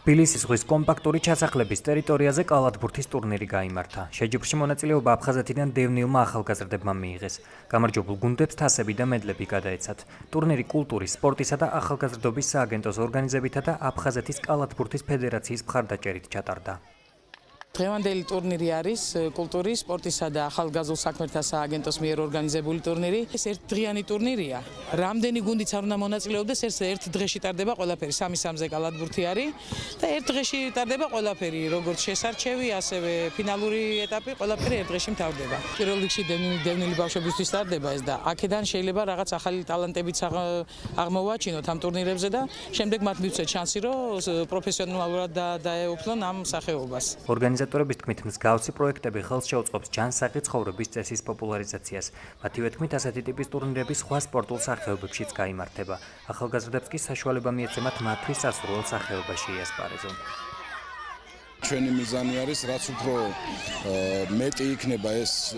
თბილისის ზღვის კომპაქტური ჩასახლების ტერიტორიაზე კალათბურთის ტურნირი გაიმართა. შეჯიბრში მონაწილეობა აფხაზეთიდან დევნილმა ახალგაზრდებმა მიიღეს. გამარჯვებულ გუნდებს თასები და მედლები გადაეცათ. ტურნირი კულტურის, სპორტისა და ახალგაზრდობის სააგენტოს ორგანიზებითა და აფხაზეთის კალათბურთის ფედერაციის მხარდაჭერით ჩატარდა. დღევანდელი ტურნირი არის კულტურის, სპორტისა და ახალგაზრდულ საქმეთა სააგენტოს მიერ ორგანიზებული ტურნირი. ეს ერთდღიანი ტურნირია. რამდენი გუნდიც არ უნდა მონაწილეობდეს, ერთ დღეში ტარდება ყველაფერი. 3-3-ზე კალათბურთი არის და ერთ დღეში ტარდება ყველაფერი, როგორც შესარჩევი, ასევე ფინალური ეტაპი, ყველაფერი ერთ დღეში მთავრდება. პირველ რიგში დევნილი ბავშვებისთვის ტარდება ეს და აქედან შეიძლება რაღაც ახალი ტალანტებიც აღმოვაჩინოთ ამ ტურნირებზე და შემდეგ მათ მივცეთ შანსი, რომ პროფესიონალურად დაეუფლონ ამ სახეობას. ორგანიზატორების თქმით, მსგავსი პროექტები ხელს შეუწყობს ჯანსაღი ცხოვრების წესის პოპულარიზაციას. მათივე თქმით, ასეთი ტიპის ტურნირები სხვა სპორტულ სახეობებშიც გაიმართება. ახალგაზრდებს კი საშუალება მიეცემათ მათთვის სასურველ სახეობაში იასპარეზონ. ჩვენი მიზანი არის, რაც უფრო მეტი იქნება ეს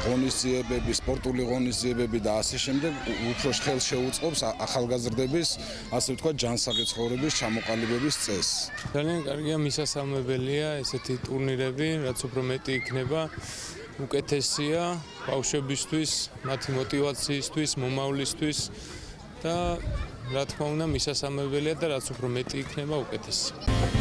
ღონისძიებები, სპორტული ღონისძიებები და ასე შემდეგ, უფრო ხელს შეუწყობს ახალგაზრდების, ასე ვთქვათ, ჯანსაღი ცხოვრების ჩამოყალიბების წესს. ძალიან კარგია, მისასალმებელია ესეთი ტურნირები, რაც უფრო მეტი იქნება, უკეთესია ბავშვებისთვის, მათი мотивაციისთვის, მომავლისთვის და რა თქმა უნდა, მისასალმებელია და რაც უფრო მეტი იქნება, უკეთესია.